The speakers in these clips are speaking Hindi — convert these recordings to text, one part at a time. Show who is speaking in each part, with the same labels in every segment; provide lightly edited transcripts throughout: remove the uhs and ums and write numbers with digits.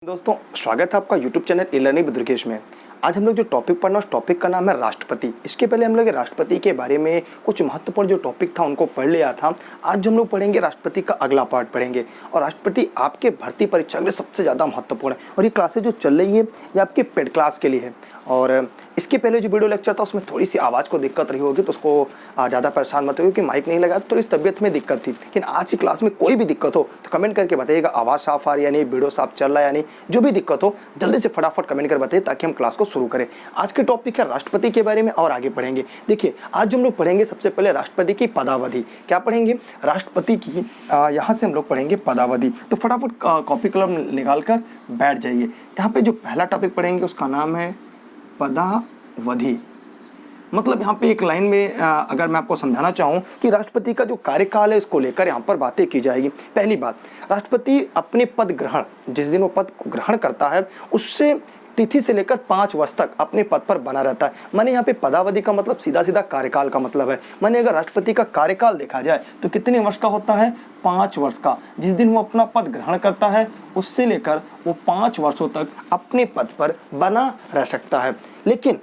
Speaker 1: दोस्तों, स्वागत है आपका YouTube channel e learning with Durgesh में। आज हम लोग जो टॉपिक पढ़ना उस टॉपिक का नाम है राष्ट्रपति। इसके पहले हम लोग राष्ट्रपति के बारे में कुछ महत्वपूर्ण जो टॉपिक था उनको पढ़ लिया था। आज हम लोग पढ़ेंगे राष्ट्रपति का अगला पार्ट पढ़ेंगे। और राष्ट्रपति आपके भर्ती परीक्षा के लिए सबसे ज़्यादा महत्वपूर्ण है और ये क्लासेज जो चल रही है ये आपके पेड क्लास के लिए है। और इसके पहले जो वीडियो लेक्चर था उसमें थोड़ी सी आवाज़ को दिक्कत रही होगी, तो उसको ज़्यादा परेशान मत होगी कि माइक नहीं लगा, थोड़ी तबियत में दिक्कत थी। लेकिन आज की क्लास में कोई भी दिक्कत हो तो कमेंट करके बताइएगा, आवाज़ साफ आ रही है या नहीं, वीडियो साफ चल रहा है या नहीं। जो भी दिक्कत हो जल्दी से फटाफट कमेंट कर बताइए ताकि हम क्लास को शुरू करें। आज के टॉपिक है राष्ट्रपति के बारे में और आगे पढ़ेंगे। देखिए, आज हम लोग पढ़ेंगे सबसे पहले राष्ट्रपति की पदावधि। क्या पढ़ेंगे? राष्ट्रपति की यहाँ से हम लोग पढ़ेंगे पदावधि। तो फटाफट कॉपी कलम निकाल कर बैठ जाइए। यहाँ पे जो पहला टॉपिक पढ़ेंगे उसका नाम है पदावधि। मतलब यहाँ पे एक लाइन में अगर मैं आपको समझाना चाहूँ कि राष्ट्रपति का जो कार्यकाल है इसको लेकर यहाँ पर बातें की जाएगी। पहली बात, राष्ट्रपति अपने पद ग्रहण, जिस दिन वो पद को ग्रहण करता है उससे तिथि से लेकर 5 वर्ष तक अपने पद पर बना रहता है। माने यहाँ पे पदावधि का मतलब सीधा सीधा कार्यकाल का मतलब है। माने अगर राष्ट्रपति का कार्यकाल देखा जाए तो कितने वर्ष का होता है? 5 वर्ष का। जिस दिन वो अपना पद ग्रहण करता है उससे लेकर वो 5 वर्षों तक अपने पद पर बना रह सकता है। लेकिन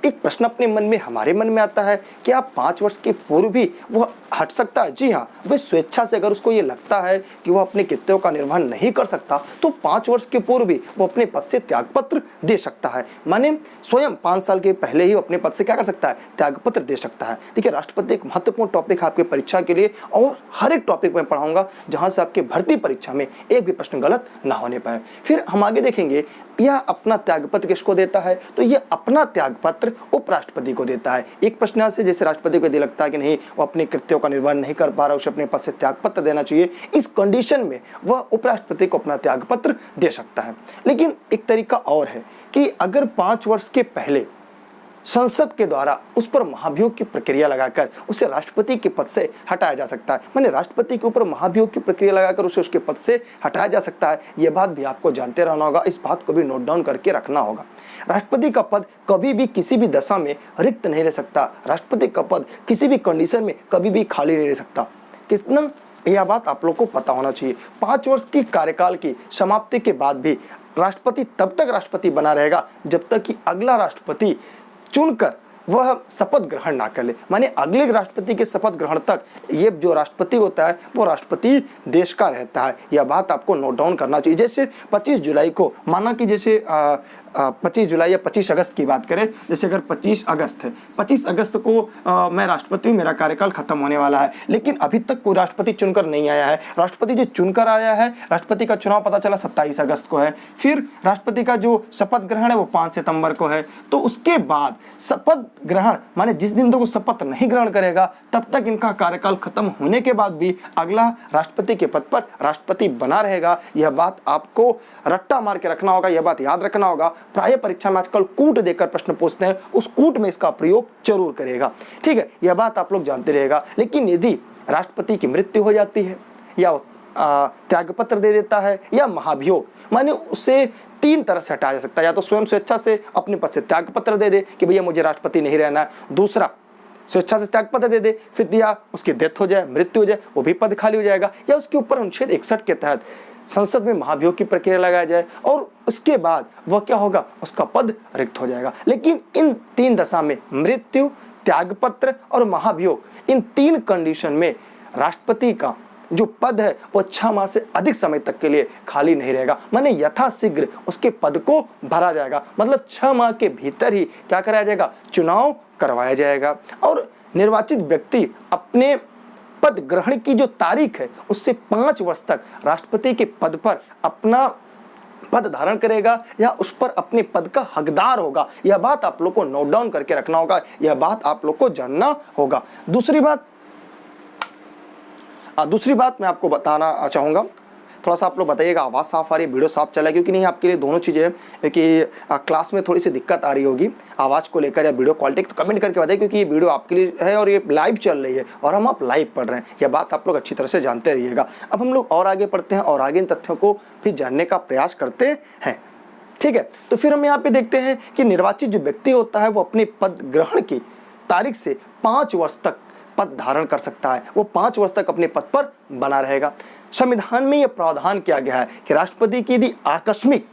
Speaker 1: एक प्रश्न अपने मन में, हमारे मन में आता है कि आप 5 वर्ष के पूर्व भी वो हट सकता है? जी हाँ, वह स्वेच्छा से अगर उसको ये लगता है कि वो अपने कर्तव्यों का निर्वहन नहीं कर सकता तो 5 वर्ष के पूर्व भी वो अपने पद से त्यागपत्र दे सकता है। माने स्वयं 5 साल के पहले ही अपने पद से क्या कर सकता है? त्यागपत्र दे सकता है। देखिए, राष्ट्रपति एक महत्वपूर्ण टॉपिक है आपके परीक्षा के लिए और हर एक टॉपिक में पढ़ाऊंगा जहां से आपके भर्ती परीक्षा में एक भी प्रश्न गलत ना होने पाए। फिर हम आगे देखेंगे यह अपना त्यागपत्र किसको देता है? तो यह अपना त्यागपत्र उपराष्ट्रपति को देता है। एक प्रश्न यहाँ से, जैसे राष्ट्रपति को यदि लगता है कि नहीं वो अपने कृत्यों का निर्वहन नहीं कर पा रहा, उसे अपने पद से त्यागपत्र देना चाहिए, इस कंडीशन में वह उपराष्ट्रपति को अपना त्यागपत्र दे सकता है। लेकिन एक तरीका और है कि अगर 5 वर्ष के पहले संसद के द्वारा उस पर महाभियोग की प्रक्रिया लगाकर उसे राष्ट्रपति के पद से हटाया जा सकता है। माने राष्ट्रपति के ऊपर महाभियोग की प्रक्रिया लगाकर उसे उसके पद से हटाया जा सकता है। यह बात भी आपको जानते रहना होगा, इस बात को भी नोट डाउन करके रखना होगा। राष्ट्रपति का पद कभी भी किसी भी दशा में रिक्त नहीं रह सकता। राष्ट्रपति का पद किसी भी कंडीशन में कभी भी खाली नहीं रह सकता। कितना यह बात आप लोग को पता होना चाहिए। 5 वर्ष की कार्यकाल की समाप्ति के बाद भी राष्ट्रपति तब तक राष्ट्रपति बना रहेगा जब तक कि अगला राष्ट्रपति चुनकर वह शपथ ग्रहण ना कर ले। माने अगले राष्ट्रपति के शपथ ग्रहण तक ये जो राष्ट्रपति होता है वो राष्ट्रपति देश का रहता है। यह बात आपको नोट डाउन करना चाहिए। जैसे 25 जुलाई को, माना कि जैसे 25 जुलाई या 25 अगस्त की बात करें, जैसे अगर 25 अगस्त है, 25 अगस्त को मैं राष्ट्रपति हूँ, मेरा कार्यकाल खत्म होने वाला है, लेकिन अभी तक कोई राष्ट्रपति चुनकर नहीं आया है। राष्ट्रपति जो चुनकर आया है, राष्ट्रपति का चुनाव पता चला 27 अगस्त को है, फिर राष्ट्रपति का जो शपथ ग्रहण है वो 5 सितंबर को है। तो उसके बाद शपथ ग्रहण, माने जिस दिन तक वो शपथ नहीं ग्रहण करेगा तब तक इनका कार्यकाल खत्म होने के बाद भी अगला राष्ट्रपति के पद पर राष्ट्रपति बना रहेगा। यह बात आपको रट्टा मार के रखना होगा, यह बात याद रखना होगा। प्राय परीक्षा में आजकल कूट देकर प्रश्न पूछते हैं, उस कूट में इसका प्रयोग जरूर करेगा। ठीक है, यह बात आप लोग जानते रहेगा। लेकिन यदि राष्ट्रपति की मृत्यु हो जाती है या त्यागपत्र दे देता है या महाभियोग, माने उसे 3 तरह से हटाया जा सकता है। या तो स्वयं स्वेच्छा से अपने पद से त्यागपत्र दे दे कि भैया मुझे राष्ट्रपति नहीं रहना है, दूसरा स्वेच्छा से त्यागपत्र दे दे, फिर या उसकी डेथ हो जाए, मृत्यु हो जाए, वो भी पद खाली हो जाएगा, या उसके ऊपर अनुच्छेद 61 के तहत संसद में महाभियोग की प्रक्रिया लगाया जाए और उसके बाद वह क्या होगा, उसका पद रिक्त हो जाएगा। लेकिन इन 3 दशा में, मृत्यु, त्यागपत्र और महाभियोग, इन 3 कंडीशन में राष्ट्रपति का जो पद है वो 6 माह से अधिक समय तक के लिए खाली नहीं रहेगा। माने यथाशीघ्र उसके पद को भरा जाएगा। मतलब 6 माह के भीतर ही क्या कराया जाएगा, चुनाव करवाया जाएगा और निर्वाचित व्यक्ति अपने पद ग्रहण की जो तारीख है उससे 5 वर्ष तक राष्ट्रपति के पद पर अपना पद धारण करेगा या उस पर अपने पद का हकदार होगा। यह बात आप लोग को नोट डाउन करके रखना होगा, यह बात आप लोग को जानना होगा। दूसरी बात मैं आपको बताना चाहूँगा, थोड़ा सा आप लोग बताइएगा आवाज़ साफ आ रही है, वीडियो साफ चला है क्योंकि नहीं? आपके लिए दोनों चीज़ें हैं कि क्लास में थोड़ी सी दिक्कत आ रही होगी आवाज़ को लेकर या वीडियो क्वालिटी, तो कमेंट करके बताइए क्योंकि ये वीडियो आपके लिए है और ये लाइव चल रही है और हम आप लाइव पढ़ रहे हैं। यह बात आप लोग अच्छी तरह से जानते रहिएगा। अब हम लोग और आगे पढ़ते हैं और आगे इन तथ्यों को भी जानने का प्रयास करते हैं। ठीक है, तो फिर हम यहाँ पे देखते हैं कि निर्वाचित जो व्यक्ति होता है वो अपने पद ग्रहण की तारीख से 5 वर्ष तक पद धारण कर सकता है। वो 5 वर्ष तक अपने पद पर बना रहेगा। संविधान में यह प्रावधान किया गया है कि राष्ट्रपति की यदि आकस्मिक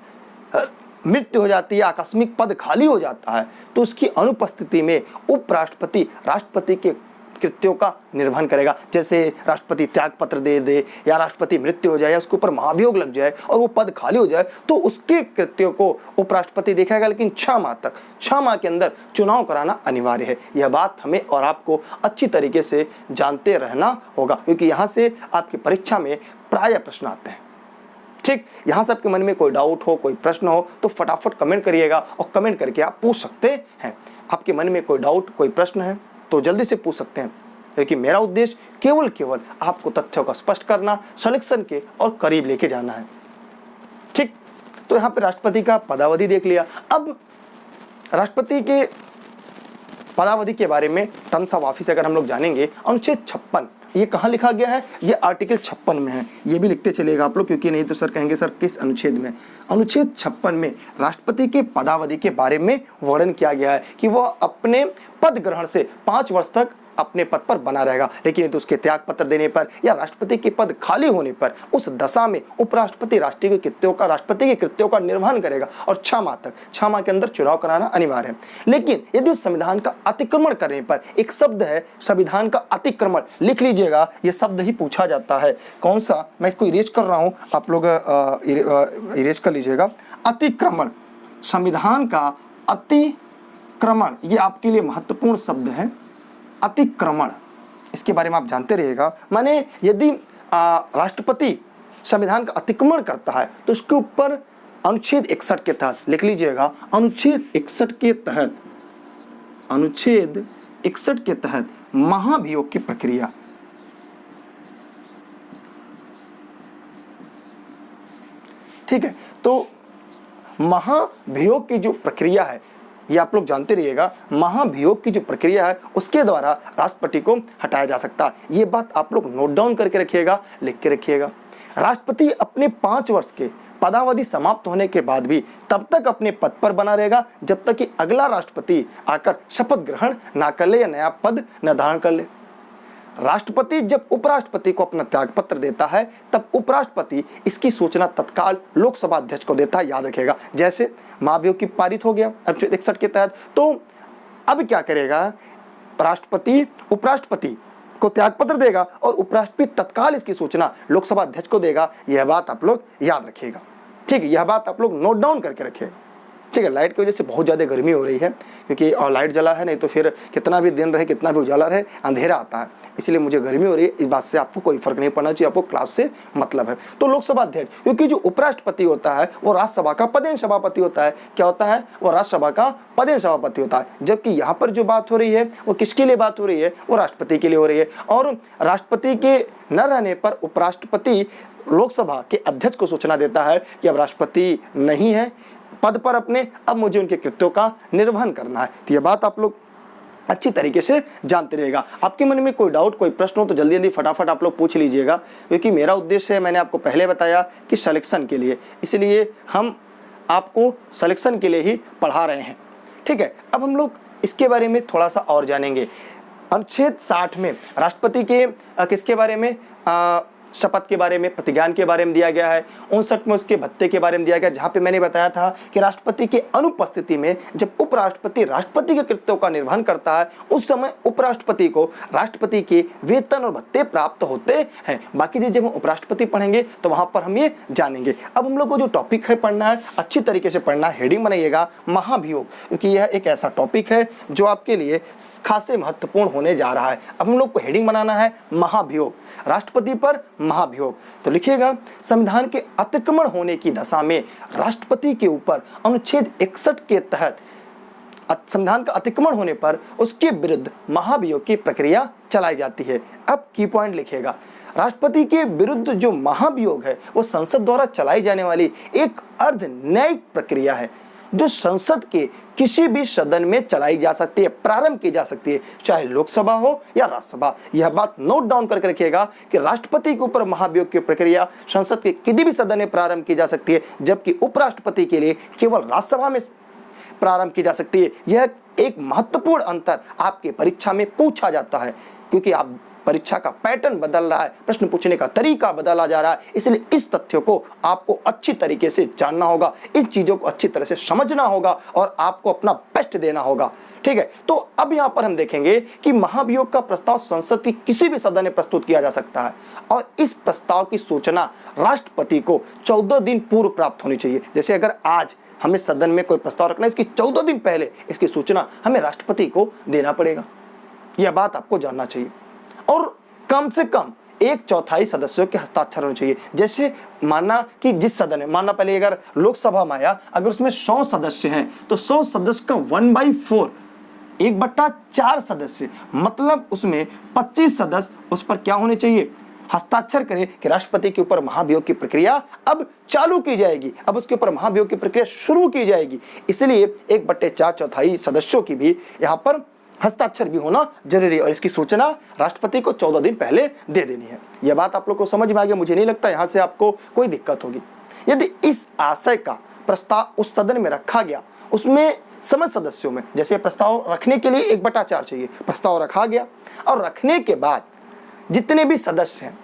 Speaker 1: मृत्यु हो जाती है, आकस्मिक पद खाली हो जाता है, तो उसकी अनुपस्थिति में उपराष्ट्रपति राष्ट्रपति के कृत्यों का निर्वहन करेगा। जैसे राष्ट्रपति त्याग पत्र दे दे, या राष्ट्रपति मृत्यु हो जाए, या उसके ऊपर महाभियोग लग जाए और वो पद खाली हो जाए, तो उसके कृत्यों को उपराष्ट्रपति देखेगा। लेकिन 6 माह के अंदर चुनाव कराना अनिवार्य है। यह बात हमें और आपको अच्छी तरीके से जानते रहना होगा, क्योंकि यहाँ से आपकी परीक्षा में प्रायः प्रश्न आते हैं। ठीक, यहाँ से आपके मन में कोई डाउट हो, कोई प्रश्न हो, तो फटाफट कमेंट करिएगा और कमेंट करके आप पूछ सकते हैं। आपके मन में कोई डाउट, कोई प्रश्न है तो जल्दी से पूछ सकते हैं, क्योंकि मेरा उद्देश्य केवल आपको तथ्यों का स्पष्ट करना, सिलेक्शन के और करीब लेके जाना है। ठीक, तो यहाँ पे राष्ट्रपति का पदावधि देख लिया। अब राष्ट्रपति के पदावधि के बारे में टर्म्स ऑफ ऑफिस अगर हम लोग जानेंगे, अनुच्छेद 56, ये कहाँ लिखा गया है? ये आर्टिकल 56 में है। ये भी लिखते चलिएगा आप लोग, क्योंकि नहीं तो सर कहेंगे सर किस अनुच्छेद में। अनुच्छेद 56 में राष्ट्रपति के पदावधि के बारे में वर्णन किया गया है कि वह अपने पद ग्रहण से 5 वर्ष तक अपने पद पर बना रहेगा, लेकिन तो उसके त्याग पत्र देने पर या राष्ट्रपति के पद खाली होने पर उस दशा में उपराष्ट्रपति राष्ट्रपति के कृत्यों का निर्वहन करेगा और 6 माह के अंदर चुनाव कराना अनिवार्य है। लेकिन यदि उस संविधान का अतिक्रमण करने पर, एक शब्द है संविधान का अतिक्रमण, लिख लीजिएगा, यह शब्द ही पूछा जाता है। कौन सा? मैं इसको इरेज कर रहा हूं, आप लोग इरेज कर लीजिएगा। अतिक्रमण, संविधान का अतिक्रमण, ये आपके लिए महत्वपूर्ण शब्द है। अतिक्रमण, इसके बारे में आप जानते रहिएगा। माने यदि राष्ट्रपति संविधान का अतिक्रमण करता है तो उसके ऊपर अनुच्छेद 61 के तहत, लिख लीजिएगा, अनुच्छेद 61 के तहत महाभियोग की प्रक्रिया, ठीक है। तो महाभियोग की जो प्रक्रिया है, ये आप लोग जानते रहिएगा, महाभियोग की जो प्रक्रिया है उसके द्वारा राष्ट्रपति को हटाया जा सकता है। ये बात आप लोग नोट डाउन करके रखिएगा, लिख के रखिएगा। राष्ट्रपति अपने 5 वर्ष के पदावधि समाप्त होने के बाद भी तब तक अपने पद पर बना रहेगा जब तक कि अगला राष्ट्रपति आकर शपथ ग्रहण ना कर ले या नया पद न धारण कर ले। राष्ट्रपति जब उपराष्ट्रपति को अपना त्यागपत्र देता है तब उपराष्ट्रपति इसकी सूचना तत्काल लोकसभा अध्यक्ष को देता है, याद रखिएगा। जैसे महाभियोग की पारित हो गया अनुच्छेद 61 के तहत, तो अब क्या करेगा? राष्ट्रपति उपराष्ट्रपति को त्यागपत्र देगा और उपराष्ट्रपति तत्काल इसकी सूचना लोकसभा अध्यक्ष को देगा। यह बात आप लोग याद रखिएगा, ठीक है। यह बात आप लोग नोट डाउन करके रखिएगा, ठीक है। लाइट की वजह से बहुत ज़्यादा गर्मी हो रही है, क्योंकि और लाइट जला है, नहीं तो फिर कितना भी दिन रहे, कितना भी उजाला रहे, अंधेरा आता है, इसलिए मुझे गर्मी हो रही है। इस बात से आपको कोई फर्क नहीं पड़ना चाहिए, आपको क्लास से मतलब है। तो लोकसभा अध्यक्ष, क्योंकि जो उपराष्ट्रपति होता है वो राज्यसभा का पदेन सभापति होता है। क्या होता है? वो राज्यसभा का पदेन सभापति होता है। जबकि यहाँ पर जो बात हो रही है वो किसके लिए बात हो रही है? वो राष्ट्रपति के लिए हो रही है। और राष्ट्रपति के न रहने पर उपराष्ट्रपति लोकसभा के अध्यक्ष को सूचना देता है कि अब राष्ट्रपति नहीं है पद पर अपने, अब मुझे उनके कृत्यों का निर्वहन करना है। तो यह बात आप लोग अच्छी तरीके से जानते रहेगा। आपके मन में कोई डाउट, कोई प्रश्न हो तो जल्दी जल्दी फटाफट आप लोग पूछ लीजिएगा, क्योंकि मेरा उद्देश्य है, मैंने आपको पहले बताया कि सिलेक्शन के लिए, इसलिए हम आपको सिलेक्शन के लिए ही पढ़ा रहे हैं, ठीक है। अब हम लोग इसके बारे में थोड़ा सा और जानेंगे। अनुच्छेद 60 में राष्ट्रपति के किसके बारे में, शपथ के बारे में, प्रतिज्ञान के बारे में दिया गया है। 59 में उसके भत्ते के बारे में दिया गया, जहां पे मैंने बताया था कि राष्ट्रपति की अनुपस्थिति में जब उपराष्ट्रपति राष्ट्रपति के कृत्यों का निर्वहन करता है उस समय उपराष्ट्रपति को राष्ट्रपति के वेतन और भत्ते प्राप्त होते हैं। बाकी चीज जब हम उपराष्ट्रपति पढ़ेंगे तो वहां पर हम ये जानेंगे। अब हम लोग को जो टॉपिक है पढ़ना है, अच्छी तरीके से पढ़ना है। हेडिंग बनाइएगा महाभियोग, क्योंकि यह एक ऐसा टॉपिक है जो आपके लिए खासे महत्वपूर्ण होने जा रहा है। अब हम लोग को हेडिंग बनाना है महाभियोग, राष्ट्रपति पर महाभियोग। तो लिखिएगा, संविधान के अतिक्रमण होने की दशा में राष्ट्रपति के ऊपर अनुच्छेद 61 के तहत संविधान का अतिक्रमण होने पर उसके विरुद्ध महाभियोग की प्रक्रिया चलाई जाती है। अब की पॉइंट लिखिएगा, राष्ट्रपति के विरुद्ध जो महाभियोग है वो संसद द्वारा चलाई जाने वाली एक अर्ध न्यायिक प्रक्रिया है जो संसद के किसी भी सदन में चलाई जा सकती है, प्रारंभ की जा सकती है, चाहे लोकसभा हो या राज्यसभा। यह बात नोट डाउन करके रखिएगा कि राष्ट्रपति के ऊपर महाभियोग की प्रक्रिया संसद के किसी भी सदन में प्रारंभ की जा सकती है, जबकि उपराष्ट्रपति के लिए केवल राज्यसभा में प्रारंभ की जा सकती है। यह एक महत्वपूर्ण अंतर आपके परीक्षा में पूछा जाता है, क्योंकि आप परीक्षा का पैटर्न बदल रहा है, प्रश्न पूछने का तरीका बदला जा रहा है। इसलिए इस तथ्य को आपको अच्छी तरीके से जानना होगा, इस चीज़ों को अच्छी तरह से समझना होगा और आपको अपना बेस्ट देना होगा। ठीक है, तो अब यहाँ पर हम देखेंगे कि महाभियोग का प्रस्ताव संसद की किसी भी सदन में प्रस्तुत किया जा सकता है और इस प्रस्ताव की सूचना राष्ट्रपति को 14 दिन पूर्व प्राप्त होनी चाहिए। जैसे अगर आज हमें सदन में कोई प्रस्ताव रखना है, इसकी 14 दिन पहले इसकी सूचना हमें राष्ट्रपति को देना पड़ेगा। यह बात आपको जानना चाहिए और कम से कम 1/4 सदस्यों के हस्ताक्षर होने चाहिए। जैसे माना कि जिस सदन में, माना पहले अगर लोकसभा में आया, अगर उसमें 100 सदस्य हैं तो 100 सदस्य का 1/4 1/4 सदस्य, मतलब उसमें 25 सदस्य उस पर क्या होने चाहिए, हस्ताक्षर करें कि राष्ट्रपति के ऊपर महाभियोग की प्रक्रिया अब चालू की जाएगी, अब उसके ऊपर महाभियोग की प्रक्रिया शुरू की जाएगी। इसलिए 1/4 सदस्यों की भी यहाँ पर हस्ताक्षर भी होना जरूरी है और इसकी सूचना राष्ट्रपति को 14 दिन पहले दे देनी है। यह बात आप लोग को समझ में आ गया, मुझे नहीं लगता यहाँ से आपको कोई दिक्कत होगी। यदि इस आशय का प्रस्ताव उस सदन में रखा गया, उसमें समस्त सदस्यों में, जैसे प्रस्ताव रखने के लिए 1/4 चाहिए, प्रस्ताव रखा गया और रखने के बाद जितने भी सदस्य हैं,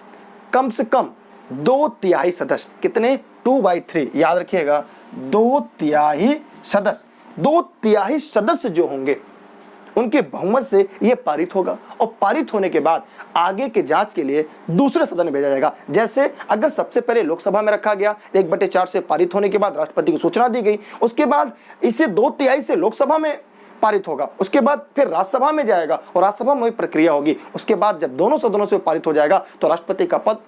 Speaker 1: कम से कम 2/3 सदस्य, कितने, 2/3, याद रखिएगा, 2/3 सदस्य, 2/3 सदस्य जो होंगे उनके बहुमत से यह पारित होगा और पारित होने के बाद आगे के जांच के लिए दूसरे सदन में भेजा जाएगा। जैसे अगर सबसे पहले लोकसभा में रखा गया, 1/4 से पारित होने के बाद राष्ट्रपति को सूचना दी गई, उसके बाद इसे 2/3 से लोकसभा में पारित होगा, उसके बाद फिर राज्यसभा में जाएगा और राज्यसभा में वही प्रक्रिया होगी। उसके बाद जब दोनों सदनों से पारित हो जाएगा तो राष्ट्रपति का पद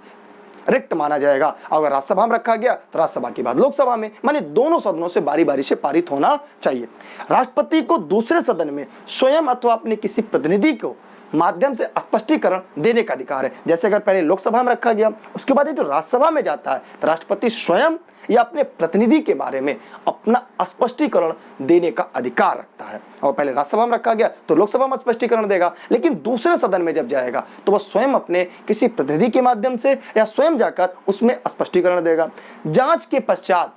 Speaker 1: रिक्त माना जाएगा। अगर राज्यसभा में रखा गया तो राज्यसभा के बाद लोकसभा में, माने दोनों सदनों से बारी बारी से पारित होना चाहिए। राष्ट्रपति को दूसरे सदन में स्वयं अथवा अपने किसी प्रतिनिधि को माध्यम से स्पष्टीकरण देने का अधिकार है। जैसे अगर पहले लोकसभा में रखा गया, उसके बाद ये जो राज्यसभा में जाता है तो राष्ट्रपति स्वयं या अपने प्रतिनिधि के बारे में अपना स्पष्टीकरण देने का अधिकार रखता है। और पहले राज्यसभा में रखा गया तो लोकसभा में स्पष्टीकरण देगा, लेकिन दूसरे सदन में जब जाएगा तो वह स्वयं अपने किसी प्रतिनिधि के माध्यम से या स्वयं जाकर उसमें स्पष्टीकरण देगा। जांच के पश्चात,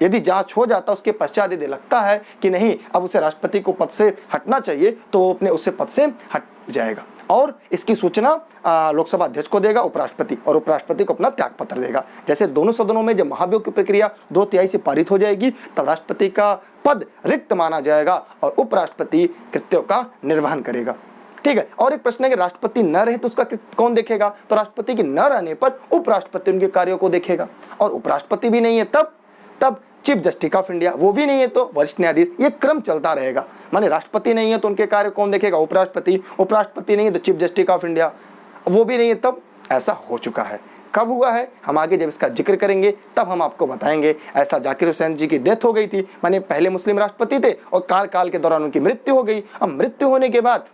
Speaker 1: यदि जांच हो जाता उसके पश्चात यदि लगता है कि नहीं अब उसे राष्ट्रपति को पद से हटना चाहिए तो वो अपने उससे पद से हट जाएगा और इसकी सूचना लोकसभा अध्यक्ष को देगा उपराष्ट्रपति, और उपराष्ट्रपति को अपना त्याग पत्र देगा। जैसे दोनों सदनों में जब महाभियोग की प्रक्रिया 2/3 से पारित हो जाएगी तब राष्ट्रपति का पद रिक्त माना जाएगा और उपराष्ट्रपति कृत्यों का निर्वहन करेगा। ठीक है, और एक प्रश्न है कि राष्ट्रपति न रहे तो उसका कौन देखेगा, तो राष्ट्रपति के न रहने पर उपराष्ट्रपति उनके कार्यों को देखेगा और उपराष्ट्रपति भी नहीं है तब चीफ जस्टिस ऑफ इंडिया, वो भी नहीं है तो वरिष्ठ न्यायाधीश, ये क्रम चलता रहेगा। माने राष्ट्रपति नहीं है तो उनके कार्य कौन देखेगा, उपराष्ट्रपति, उपराष्ट्रपति नहीं है तो चीफ जस्टिस ऑफ इंडिया, वो भी नहीं है तब। ऐसा हो चुका है, कब हुआ है हम आगे जब इसका जिक्र करेंगे तब हम आपको बताएंगे। ऐसा जाकिर हुसैन जी की डेथ हो गई थी, माने पहले मुस्लिम राष्ट्रपति थे और कार्यकाल के दौरान उनकी मृत्यु हो गई। अब मृत्यु होने के बाद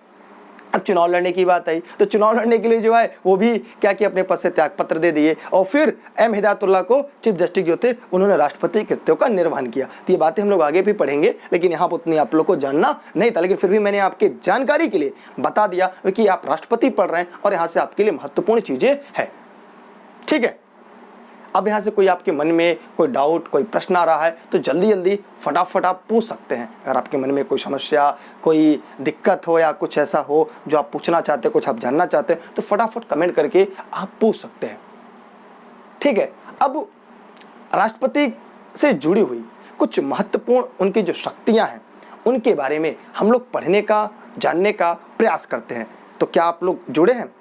Speaker 1: अब चुनाव लड़ने की बात आई तो चुनाव लड़ने के लिए जो है वो भी क्या किया, अपने पद से त्याग पत्र दे दिए और फिर एम हिदायतुल्लाह को चीफ जस्टिस जो थे उन्होंने राष्ट्रपति कृत्यों का निर्वहन किया। तो ये बातें हम लोग आगे भी पढ़ेंगे, लेकिन यहाँ पर उतनी आप लोग को जानना नहीं था, लेकिन फिर भी मैंने आपके जानकारी के लिए बता दिया कि आप राष्ट्रपति पढ़ रहे हैं और यहाँ से आपके लिए महत्वपूर्ण चीजें हैं। ठीक है, अब यहाँ से कोई आपके मन में कोई डाउट, कोई प्रश्न आ रहा है तो जल्दी जल्दी फटाफट आप पूछ सकते हैं। अगर आपके मन में कोई समस्या, कोई दिक्कत हो या कुछ ऐसा हो जो आप पूछना चाहते हैं, कुछ आप जानना चाहते हैं तो फटाफट कमेंट करके आप पूछ सकते हैं। ठीक है, अब राष्ट्रपति से जुड़ी हुई कुछ महत्वपूर्ण उनकी जो शक्तियाँ हैं उनके बारे में हम लोग पढ़ने का, जानने का प्रयास करते हैं। तो क्या आप लोग जुड़े हैं?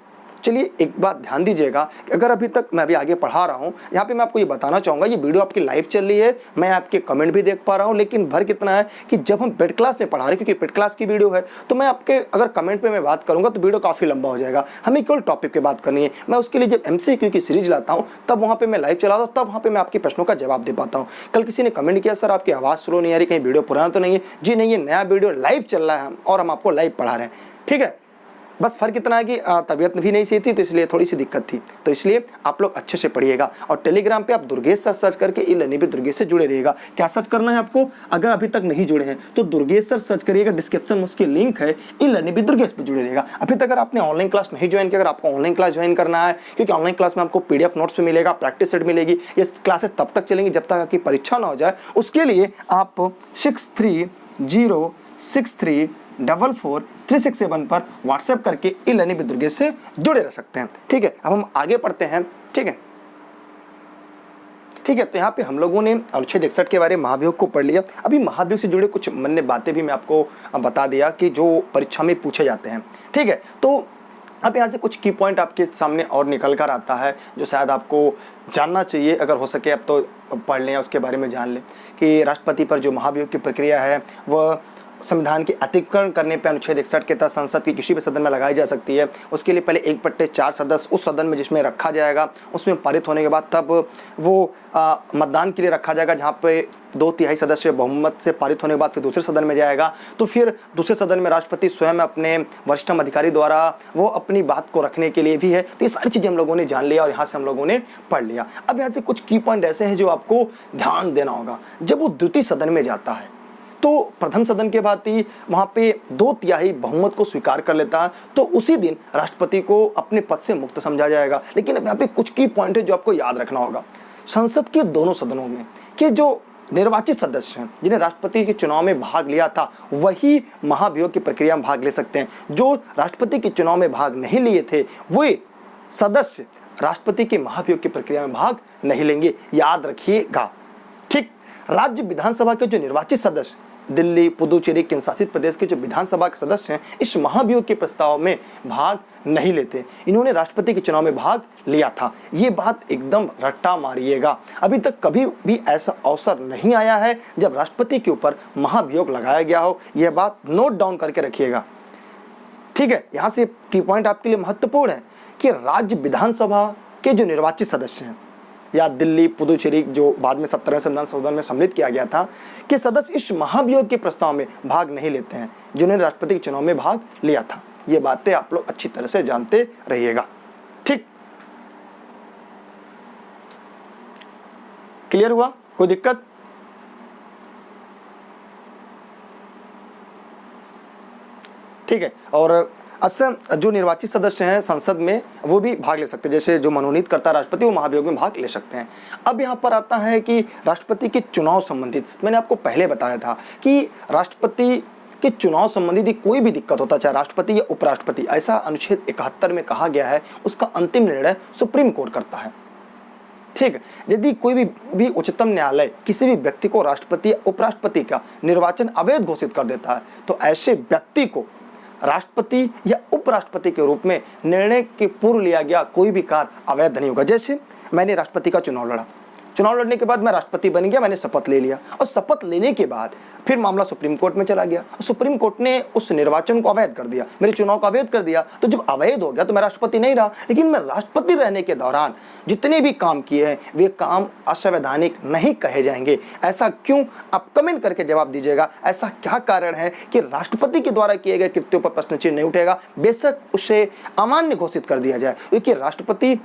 Speaker 1: चलिए एक बात ध्यान दीजिएगा, अगर अभी तक मैं अभी आगे पढ़ा रहा हूँ, यहाँ पे मैं आपको ये बताना चाहूँगा, ये वीडियो आपकी लाइव चल रही है, मैं आपके कमेंट भी देख पा रहा हूँ, लेकिन भर कितना है कि जब हम पेड क्लास में पढ़ा रहे हैं, क्योंकि पेड क्लास की वीडियो है तो मैं आपके अगर कमेंट पे मैं बात करूँगा तो वीडियो काफ़ी लंबा हो जाएगा। हमें केवल टॉपिक पे बात करनी है। मैं उसके लिए जब MCQ की सीरीज लाता हूँ तब वहाँ पर मैं लाइव चलाता हूँ, तब वहाँ पर मैं आपके प्रश्नों का जवाब दे पाता हूँ। कल किसी ने कमेंट किया सर आपकी आवाज़ स्लो नहीं आ रही, कहीं वीडियो पुराना तो नहीं है? जी नहीं, ये नया वीडियो लाइव चल रहा है और हम आपको लाइव पढ़ा रहे हैं। ठीक है, बस फ़र्क इतना है कि तबीयत भी नहीं सही थी तो इसलिए थोड़ी सी दिक्कत थी, तो इसलिए आप लोग अच्छे से पढ़िएगा। और टेलीग्राम पे आप दुर्गेश सर सर्च करके ई-लर्निंग विद दुर्गेश से जुड़े रहिएगा। क्या सर्च करना है आपको? अगर अभी तक नहीं जुड़े हैं तो दुर्गेश सर सर्च करिएगा, डिस्क्रिप्शन में उसकी लिंक है, ई-लर्निंग विद दुर्गेश पे जुड़े रहिएगा। अभी तक अगर आपने ऑनलाइन क्लास नहीं ज्वाइन किया, अगर आपको ऑनलाइन क्लास ज्वाइन करना है, क्योंकि ऑनलाइन क्लास में आपको PDF नोट्स भी मिलेगा, प्रैक्टिस सेट मिलेगी, ये क्लासेस तब तक चलेंगी जब तक आपकी परीक्षा ना हो जाए। उसके लिए आप 630632 944367 पर व्हाट्सएप करके ई लर्निंग विद दुर्गेश से जुड़े रह सकते हैं। ठीक है, अब हम आगे पढ़ते हैं। ठीक है, ठीक है, तो यहाँ पे हम लोगों ने अनुच्छेद 61 के बारे में महाभियोग को पढ़ लिया। अभी महाभियोग से जुड़े कुछ अन्य बातें भी मैं आपको बता दिया कि जो परीक्षा में पूछे जाते हैं। ठीक है, तो अब यहाँ से कुछ की पॉइंट आपके सामने और निकल कर आता है जो शायद आपको जानना चाहिए, अगर हो सके अब तो पढ़ लें या उसके बारे में जान लें कि राष्ट्रपति पर जो महाभियोग की प्रक्रिया है वह संविधान के अतिक्रमण करने पर अनुच्छेद 61 के तहत संसद की किसी भी सदन में लगाई जा सकती है। उसके लिए पहले 1/4 सदस्य उस सदन में जिसमें रखा जाएगा, उसमें पारित होने के बाद तब वो मतदान के लिए रखा जाएगा, जहाँ पे 2/3 सदस्य बहुमत से पारित होने के बाद फिर दूसरे सदन में जाएगा। तो फिर दूसरे सदन में राष्ट्रपति स्वयं अपने वरिष्ठतम अधिकारी द्वारा वो अपनी बात को रखने के लिए भी है। तो ये सारी चीज़ें हम लोगों ने जान लिया और यहाँ से हम लोगों ने पढ़ लिया। अब यहाँ से कुछ की पॉइंट ऐसे हैं जो आपको ध्यान देना होगा। जब वो द्वितीय सदन में जाता है तो प्रथम सदन के बाद ही वहाँ पे 2/3 बहुमत को स्वीकार कर लेता है, तो उसी दिन राष्ट्रपति को अपने पद से मुक्त समझा जाएगा। लेकिन अब यहाँ पे कुछ की पॉइंट है जो आपको याद रखना होगा। संसद के दोनों सदनों में के जो निर्वाचित सदस्य हैं जिन्हें राष्ट्रपति के चुनाव में भाग लिया था वही महाभियोग की प्रक्रिया में भाग ले सकते हैं। जो राष्ट्रपति के चुनाव में भाग नहीं लिए थे वे सदस्य राष्ट्रपति के महाभियोग की प्रक्रिया में भाग नहीं लेंगे, याद रखिएगा। ठीक, राज्य विधानसभा के जो निर्वाचित सदस्य दिल्ली, पुदुचेरी, केंद्र शासित प्रदेश के जो विधानसभा के सदस्य हैं इस महाभियोग के प्रस्ताव में भाग नहीं लेते। इन्होंने राष्ट्रपति के चुनाव में भाग लिया था। ये बात एकदम रट्टा मारिएगा। अभी तक कभी भी ऐसा अवसर नहीं आया है जब राष्ट्रपति के ऊपर महाभियोग लगाया गया हो। यह बात नोट डाउन करके रखिएगा। ठीक है, यहाँ से की पॉइंट आपके लिए महत्वपूर्ण है कि राज्य विधानसभा के जो निर्वाचित सदस्य हैं या दिल्ली, पुदुचेरी जो बाद में 17वें संविधान संशोधन में सम्मिलित किया गया था कि सदस्य इस महाभियोग के प्रस्ताव में भाग नहीं लेते हैं जिन्होंने राष्ट्रपति के चुनाव में भाग लिया था। ये बातें आप लोग अच्छी तरह से जानते रहिएगा। ठीक, क्लियर हुआ? कोई दिक्कत? ठीक है, और असल जो निर्वाचित सदस्य हैं संसद में वो भी भाग ले सकते हैं। जैसे जो मनोनीत करता है राष्ट्रपति वो महाभियोग में भाग ले सकते हैं। अब यहाँ पर आता है कि राष्ट्रपति के चुनाव संबंधित, मैंने आपको पहले बताया था कि राष्ट्रपति के चुनाव संबंधी कोई भी दिक्कत होता, चाहे राष्ट्रपति या उपराष्ट्रपति, ऐसा अनुच्छेद 71 में कहा गया है, उसका अंतिम निर्णय सुप्रीम कोर्ट करता है। ठीक, यदि कोई भी उच्चतम न्यायालय किसी भी व्यक्ति को राष्ट्रपति या उपराष्ट्रपति का निर्वाचन अवैध घोषित कर देता है तो ऐसे व्यक्ति को राष्ट्रपति या उपराष्ट्रपति के रूप में निर्णय के पूर्व लिया गया कोई भी कार्य अवैध नहीं होगा। जैसे मैंने राष्ट्रपति का चुनाव लड़ा, चुनाव लड़ने के बाद मैं राष्ट्रपति बन गया, मैंने शपथ ले लिया और शपथ लेने के बाद फिर मामला सुप्रीम कोर्ट में चला गया। सुप्रीम कोर्ट ने उस निर्वाचन को अवैध कर दिया, मेरे चुनाव को अवैध कर दिया। तो जब अवैध हो गया तो मैं राष्ट्रपति नहीं रहा, लेकिन मैं राष्ट्रपति रहने के दौरान जितने भी काम किए हैं वे काम असंवैधानिक नहीं कहे जाएंगे। ऐसा क्यों? आप कमेंट करके जवाब दीजिएगा। ऐसा क्या कारण है कि राष्ट्रपति के द्वारा किए गए कृत्यों पर प्रश्न चिन्ह नहीं उठेगा, बेशक उसे अमान्य घोषित कर दिया जाए, क्योंकि राष्ट्रपति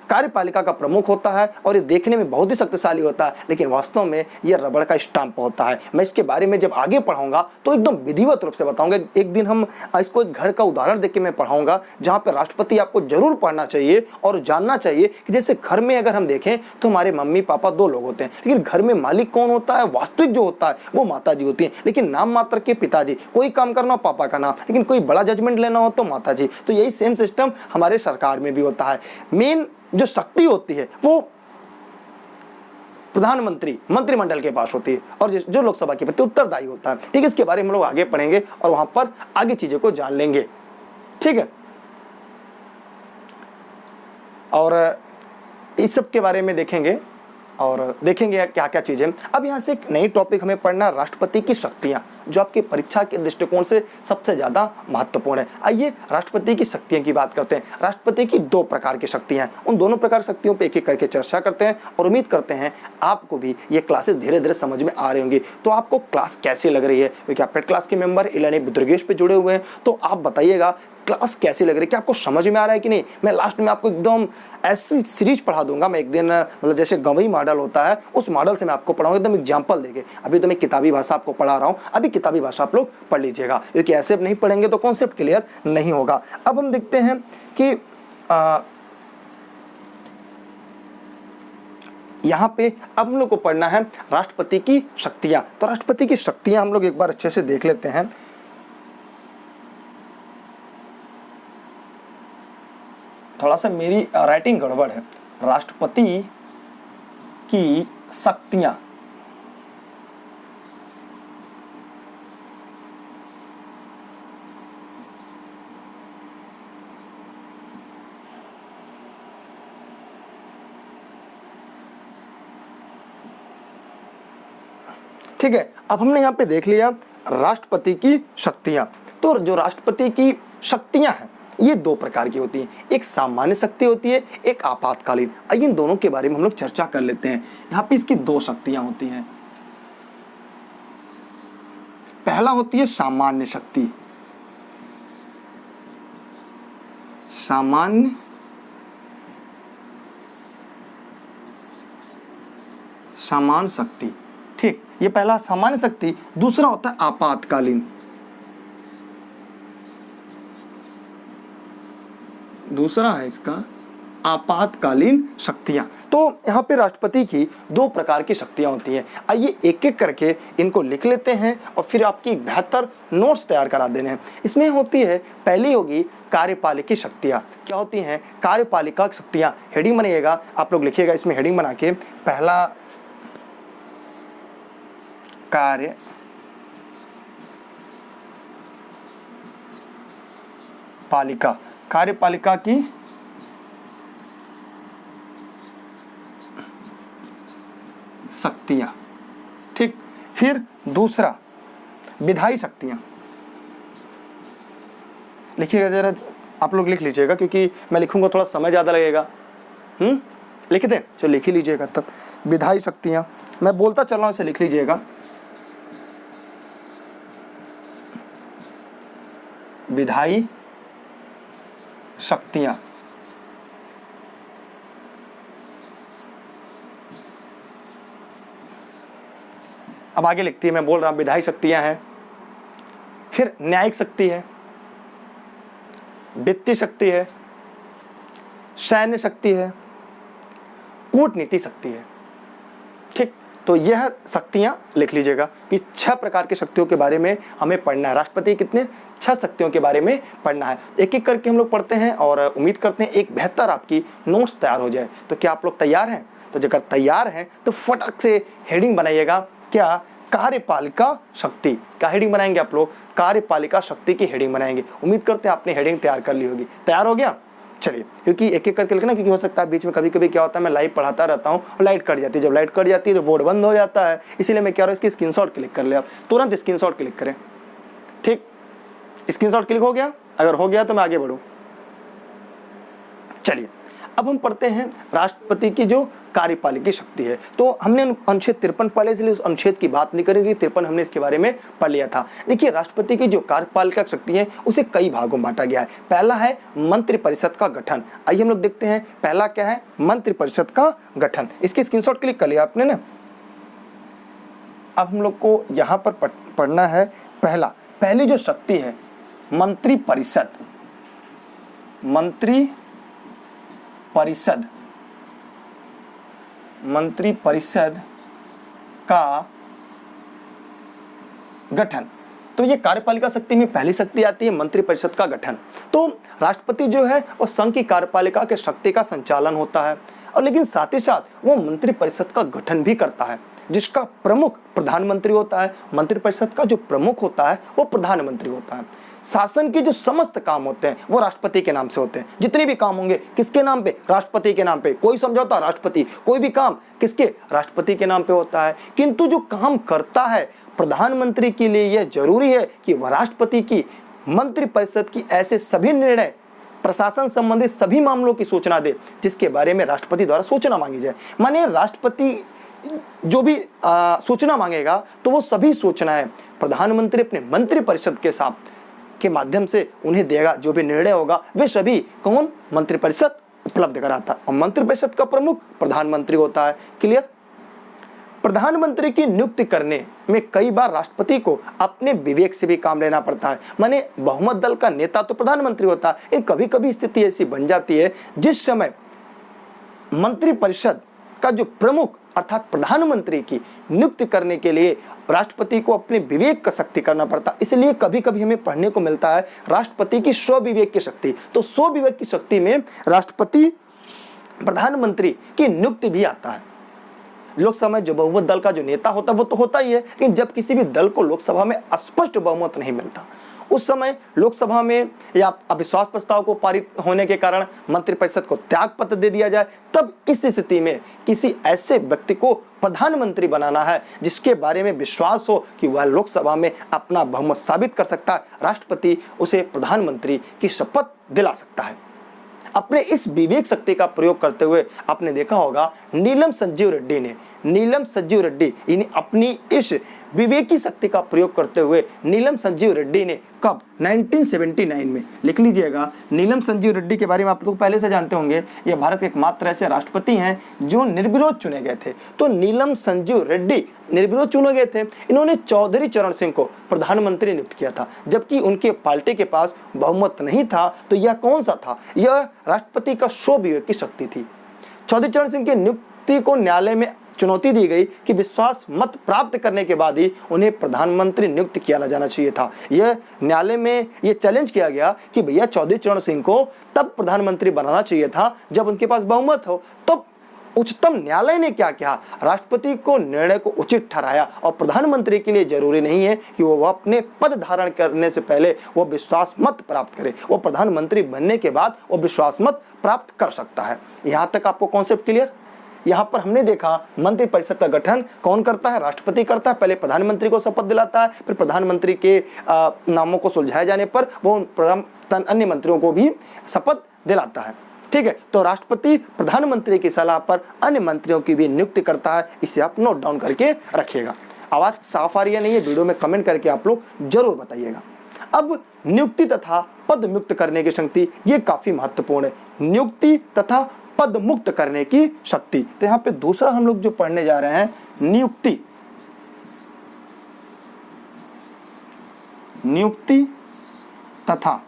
Speaker 1: कार्यपालिका का प्रमुख होता है और ये देखने में बहुत ही शक्तिशाली होता है, लेकिन वास्तव में ये रबड़ का स्टाम्प होता है। मैं इसके बारे में जब आगे पढ़ाऊंगा तो एकदम विधिवत रूप से बताऊंगा। एक दिन हम इसको एक घर का उदाहरण देके मैं पढ़ाऊंगा जहाँ पे राष्ट्रपति आपको जरूर पढ़ना चाहिए और जानना चाहिए कि जैसे घर में अगर हम देखें तो हमारे मम्मी पापा 2 लोग होते हैं, लेकिन घर में मालिक कौन होता है? वास्तविक जो होता है वो माता जी होती है, लेकिन नाम मात्र के पिताजी। कोई काम करना हो पापा का नाम, लेकिन कोई बड़ा जजमेंट लेना हो तो माता जी। तो यही सेम सिस्टम हमारे सरकार में भी होता है। मेन जो शक्ति होती है वो प्रधानमंत्री मंत्रिमंडल के पास होती है और जो लोकसभा के प्रति उत्तरदायी होता है। ठीक है, इसके बारे में हम लोग आगे पढ़ेंगे और वहां पर आगे चीजों को जान लेंगे। ठीक है, और इस सब के बारे में देखेंगे और देखेंगे क्या क्या चीजें। अब यहाँ से एक नई टॉपिक हमें पढ़ना, राष्ट्रपति की शक्तियाँ, जो आपकी परीक्षा के दृष्टिकोण से सबसे ज्यादा महत्वपूर्ण है। आइए राष्ट्रपति की शक्तियों की बात करते हैं। राष्ट्रपति की 2 प्रकार की शक्तियां हैं, उन दोनों प्रकार शक्तियों पे एक-एक करके चर्चा करते हैं और उम्मीद करते हैं आपको भी ये क्लासेस धीरे धीरे समझ में आ रही होंगी। तो आपको क्लास कैसी लग रही है? क्योंकि आप पेड क्लास के member e learning with Durgesh पे जुड़े हुए हैं, तो आप बताइएगा क्लास कैसी लग रही है, क्या आपको समझ में आ रहा है कि नहीं। मैं लास्ट में आपको एकदम ऐसी सीरीज पढ़ा दूंगा। मैं एक दिन मतलब जैसे गवई मॉडल होता है उस मॉडल से मैं आपको पढ़ाऊंगा, एकदम एग्जांपल देके। अभी तो मैं किताबी भाषा आपको पढ़ा रहा हूँ, अभी किताबी भाषा आप लोग पढ़ लीजिएगा, क्योंकि ऐसे नहीं पढ़ेंगे तो कॉन्सेप्ट क्लियर नहीं होगा। अब हम देखते हैं कि यहाँ पे अब हम लोग को पढ़ना है राष्ट्रपति की शक्तियाँ। तो राष्ट्रपति की शक्तियाँ हम लोग एक बार अच्छे से देख लेते हैं। थोड़ा सा मेरी राइटिंग गड़बड़ है। राष्ट्रपति की शक्तियां, ठीक है। अब हमने यहाँ पे देख लिया राष्ट्रपति की शक्तियां। तो जो राष्ट्रपति की शक्तियां हैं ये दो प्रकार की होती हैं, एक सामान्य शक्ति होती है, एक आपातकालीन। आइए इन दोनों के बारे में हम लोग चर्चा कर लेते हैं। यहाँ पे इसकी दो शक्तियां होती हैं। पहला होती है सामान्य शक्ति, सामान्य सामान्य शक्ति, ठीक, ये पहला सामान्य शक्ति। दूसरा होता है आपातकालीन, दूसरा है इसका आपातकालीन शक्तियां। तो यहाँ पे राष्ट्रपति की दो प्रकार की शक्तियां होती हैं। आइए एक एक करके इनको लिख लेते हैं और फिर आपकी बेहतर नोट्स तैयार करा देने हैं। इसमें होती है, पहली होगी कार्यपालिकी शक्तियां। क्या होती हैं? कार्यपालिका शक्तियां। हेडिंग बनाइएगा, आप लोग लिखिएगा इसमें हेडिंग बना के, पहला कार्यपालिका, कार्यपालिका की शक्तियां, ठीक। फिर दूसरा विधायी शक्तियां। लिखिएगा जरा, आप लोग लिख लीजिएगा क्योंकि मैं लिखूंगा थोड़ा समय ज़्यादा लगेगा। लिख दें? चलो लिख ही लीजिएगा तब। विधायी शक्तियां, मैं बोलता चल रहा हूँ, इसे लिख लीजिएगा। विधायी शक्तियां, अब आगे लिखती है, मैं बोल रहा हूं विधायी शक्तियां हैं। फिर न्यायिक शक्ति है, वित्तीय शक्ति है, सैन्य शक्ति है, कूटनीति शक्ति है, ठीक। तो यह शक्तियां लिख लीजिएगा कि 6 प्रकार की शक्तियों के बारे में हमें पढ़ना है। राष्ट्रपति कितने 6 शक्तियों के बारे में पढ़ना है। एक एक करके हम लोग पढ़ते हैं और उम्मीद करते हैं एक बेहतर आपकी नोट्स तैयार हो जाए। तो क्या आप लोग तैयार हैं? तो अगर तैयार हैं तो फटक से हेडिंग बनाइएगा। क्या? कार्यपालिका शक्ति। क्या हेडिंग बनाएंगे आप लोग? कार्यपालिका शक्ति की हेडिंग बनाएंगे। उम्मीद करते हैं आपने हेडिंग तैयार कर ली होगी। तैयार हो गया? चलिए, क्योंकि एक एक करके लिखना, क्योंकि हो सकता है बीच में कभी कभी क्या होता है मैं लाइव पढ़ाता रहता हूँ और लाइट कट जाती है। जब लाइट कट जाती है तो बोर्ड बंद हो जाता है, इसीलिए मैं क्या रहा हूँ, इसकी स्क्रीनशॉट क्लिक कर ले। आप तुरंत स्क्रीनशॉट क्लिक करें, ठीक। स्क्रीनशॉट क्लिक हो गया? अगर हो गया तो मैं आगे बढ़ूँ। चलिए, अब हम पढ़ते हैं राष्ट्रपति की जो कार्यपालिकी शक्ति है। तो हमने अनुच्छेद 53 पढ़े, इसलिए उस अनुच्छेद की बात नहीं करेंगे। 53 हमने इसके बारे में पढ़ लिया था। देखिए, राष्ट्रपति की जो कार्यपालिका शक्ति है उसे कई भागों में बांटा गया है। पहला है मंत्रिपरिषद का गठन। आइए हम लोग देखते हैं पहला क्या है, मंत्रिपरिषद का गठन। इसकी स्क्रीनशॉट क्लिक कर लिया आपने ना। अब हम लोग को यहाँ पर पढ़ना है पहली जो शक्ति है मंत्रिपरिषद। मंत्रिपरिषद का गठन। तो ये कार्यपालिका शक्ति में पहली शक्ति आती है मंत्रिपरिषद का गठन। तो राष्ट्रपति जो है वो संघ की कार्यपालिका के शक्ति का संचालन होता है, और लेकिन साथ ही साथ वो मंत्रिपरिषद का गठन भी करता है, जिसका प्रमुख प्रधानमंत्री होता है। मंत्रिपरिषद का जो प्रमुख होता है वो प्रधानमंत्री होता है। शासन के जो समस्त काम होते हैं वो राष्ट्रपति के नाम से होते हैं। जितने भी काम होंगे किसके नाम पे? राष्ट्रपति के नाम पे। कोई समझौता राष्ट्रपति, कोई भी काम किसके? राष्ट्रपति के नाम पे होता है। किंतु जो काम करता है प्रधानमंत्री के लिए यह जरूरी है कि वह राष्ट्रपति की मंत्रिपरिषद की ऐसे सभी निर्णय, प्रशासन संबंधित सभी मामलों की सूचना दे जिसके बारे में राष्ट्रपति द्वारा सूचना मांगी जाए। माने राष्ट्रपति जो भी सूचना मांगेगा तो वो सभी सूचनाएं प्रधानमंत्री अपने मंत्रिपरिषद के साथ के माध्यम से उन्हें देगा। जो भी निर्णय होगा वे सभी कौन? मंत्रिपरिषद उपलब्ध कराता है, और मंत्रिपरिषद का प्रमुख प्रधानमंत्री होता है। क्लियर? प्रधानमंत्री की नियुक्ति करने में कई बार राष्ट्रपति को अपने विवेक से भी काम लेना पड़ता है। माने बहुमत दल का नेता तो प्रधानमंत्री होता है, इन कभी कभी स्थिति ऐसी बन जाती है जिस समय मंत्रिपरिषद का जो प्रमुख अर्थात प्रधानमंत्री की नियुक्ति करने के लिए राष्ट्रपति को अपने विवेक का शक्ति करना पड़ता। इसलिए कभी कभी हमें पढ़ने को मिलता है राष्ट्रपति की स्वविवेक की शक्ति। तो स्वविवेक की शक्ति में राष्ट्रपति प्रधानमंत्री की नियुक्ति भी आता है। लोकसभा में जो बहुमत दल का जो नेता होता है वो तो होता ही है, लेकिन जब किसी भी दल को लोकसभा में स्पष्ट बहुमत नहीं मिलता, उस समय लोकसभा में या अविश्वास प्रस्ताव को पारित होने के कारण मंत्रिपरिषद को त्याग पत्र दे दिया जाए, तब इस स्थिति में किसी ऐसे व्यक्ति को प्रधानमंत्री बनाना है जिसके बारे में विश्वास हो कि वह लोकसभा में अपना बहुमत साबित कर सकता है। राष्ट्रपति उसे प्रधानमंत्री की शपथ दिला सकता है। अपने इस विवेक शक्ति का प्रयोग करते हुए आपने देखा होगा नीलम संजीव रेड्डी यानी अपनी इस विवेकी शक्ति का प्रयोग करते हुए नीलम संजीव रेड्डी ने कब 1979 में, लिख लीजिएगा, नीलम संजीव रेड्डी के बारे में आप लोग पहले से जानते होंगे। ये भारत के एकमात्र ऐसे राष्ट्रपति हैं जो निर्विरोध चुने गए थे। तो नीलम संजीव रेड्डी निर्विरोध चुने गए थे। इन्होंने चौधरी चरण सिंह को प्रधानमंत्री नियुक्त किया था, जबकि उनके पार्टी के पास बहुमत नहीं था। तो यह कौन सा था? यह राष्ट्रपति का स्वविवेक की शक्ति थी। चौधरी चरण सिंह की नियुक्ति को न्यायालय में चुनौती दी गई कि विश्वास मत प्राप्त करने के बाद ही उन्हें प्रधानमंत्री नियुक्त किया जाना चाहिए था। यह न्यायालय में यह चैलेंज किया गया कि भैया चौधरी चरण सिंह को तब प्रधानमंत्री बनाना चाहिए था जब उनके पास बहुमत हो। तो उच्चतम न्यायालय ने क्या किया? राष्ट्रपति को निर्णय को उचित ठहराया और प्रधानमंत्री के लिए जरूरी नहीं है कि वो अपने पद धारण करने से पहले वो विश्वास मत प्राप्त करे। वो प्रधानमंत्री बनने के बाद वो विश्वास मत प्राप्त कर सकता है। यहाँ तक आपको कॉन्सेप्ट क्लियर? यहाँ पर हमने देखा मंत्रिपरिषद का गठन कौन करता है? राष्ट्रपति करता है। पहले प्रधानमंत्री को शपथ दिलाता है, फिर प्रधानमंत्री के नामों को सुलझाए जाने पर वो अन्य मंत्रियों को भी शपथ दिलाता है। ठीक है, तो राष्ट्रपति प्रधानमंत्री की सलाह पर अन्य मंत्रियों की भी नियुक्ति करता है। इसे आप नोट डाउन करके रखिएगा। आवाज साफ आ रही है नहीं है? वीडियो में कमेंट करके आप लोग जरूर बताइएगा। अब नियुक्ति तथा पद मुक्त करने की शक्ति ये काफी महत्वपूर्ण है। नियुक्ति तथा पद मुक्त करने की शक्ति। तो यहाँ पे दूसरा हम लोग जो पढ़ने जा रहे हैं नियुक्ति तथा